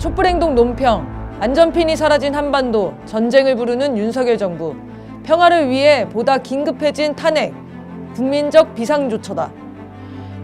촛불행동 논평, 안전핀이 사라진 한반도, 전쟁을 부르는 윤석열 정부, 평화를 위해 보다 긴급해진 탄핵, 국민적 비상조처다.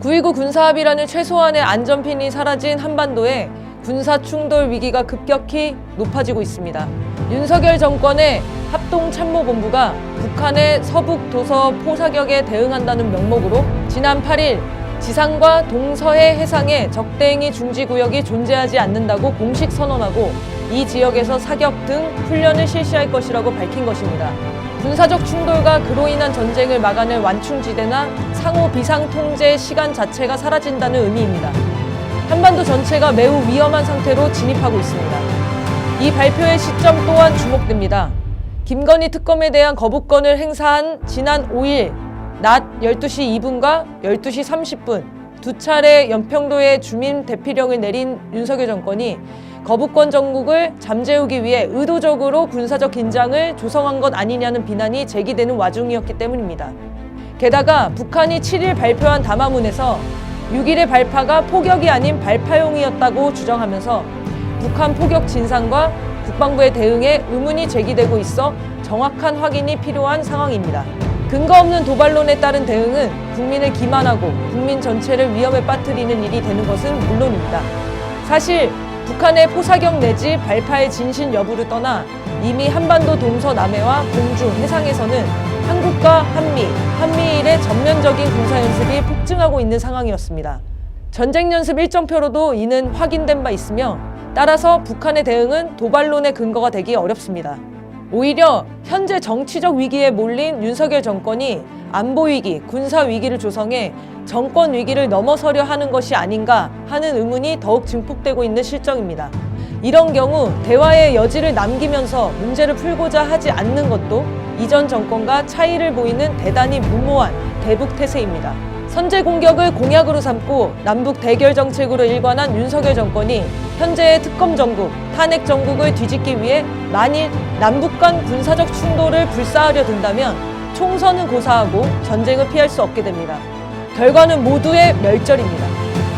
9.19 군사합의라는 최소한의 안전핀이 사라진 한반도에 군사충돌 위기가 급격히 높아지고 있습니다. 윤석열 정권의 합동참모본부가 북한의 서북 도서 포사격에 대응한다는 명목으로 지난 8일 지상과 동서해 해상에 적대행위 중지구역이 존재하지 않는다고 공식 선언하고 이 지역에서 사격 등 훈련을 실시할 것이라고 밝힌 것입니다. 군사적 충돌과 그로 인한 전쟁을 막아낼 완충지대나 상호 비상통제 시간 자체가 사라진다는 의미입니다. 한반도 전체가 매우 위험한 상태로 진입하고 있습니다. 이 발표의 시점 또한 주목됩니다. 김건희 특검에 대한 거부권을 행사한 지난 5일 낮 12시 2분과 12시 30분 두 차례 연평도에 주민 대피령을 내린 윤석열 정권이 거부권 정국을 잠재우기 위해 의도적으로 군사적 긴장을 조성한 것 아니냐는 비난이 제기되는 와중이었기 때문입니다. 게다가 북한이 7일 발표한 담화문에서 6일의 발파가 포격이 아닌 발파용이었다고 주장하면서 북한 포격 진상과 국방부의 대응에 의문이 제기되고 있어 정확한 확인이 필요한 상황입니다. 근거 없는 도발론에 따른 대응은 국민을 기만하고 국민 전체를 위험에 빠뜨리는 일이 되는 것은 물론입니다. 사실 북한의 포사격 내지 발파의 진실 여부를 떠나 이미 한반도 동서남해와 공중, 해상에서는 한국과 한미일의 전면적인 군사연습이 폭증하고 있는 상황이었습니다. 전쟁연습 일정표로도 이는 확인된 바 있으며 따라서 북한의 대응은 도발론의 근거가 되기 어렵습니다. 오히려 현재 정치적 위기에 몰린 윤석열 정권이 안보위기, 군사위기를 조성해 정권 위기를 넘어서려 하는 것이 아닌가 하는 의문이 더욱 증폭되고 있는 실정입니다. 이런 경우 대화의 여지를 남기면서 문제를 풀고자 하지 않는 것도 이전 정권과 차이를 보이는 대단히 무모한 대북태세입니다. 선제 공격을 공약으로 삼고 남북 대결 정책으로 일관한 윤석열 정권이 현재의 특검 정국, 탄핵 정국을 뒤집기 위해 만일 남북 간 군사적 충돌을 불사하려 든다면 총선은 고사하고 전쟁을 피할 수 없게 됩니다. 결과는 모두의 멸절입니다.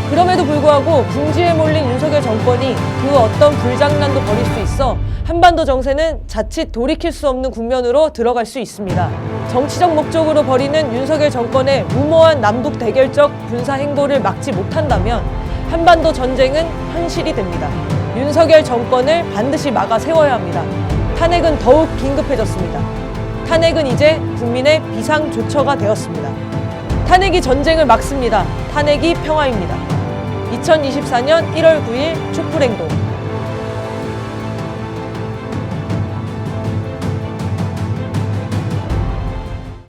그럼에도 불구하고 궁지에 몰린 윤석열 정권이 그 어떤 불장난도 벌일 수 있어 한반도 정세는 자칫 돌이킬 수 없는 국면으로 들어갈 수 있습니다. 정치적 목적으로 벌이는 윤석열 정권의 무모한 남북 대결적 군사 행보를 막지 못한다면 한반도 전쟁은 현실이 됩니다. 윤석열 정권을 반드시 막아 세워야 합니다. 탄핵은 더욱 긴급해졌습니다. 탄핵은 이제 국민의 비상조처가 되었습니다. 탄핵이 전쟁을 막습니다. 탄핵이 평화입니다. 2024년 1월 9일 촛불행동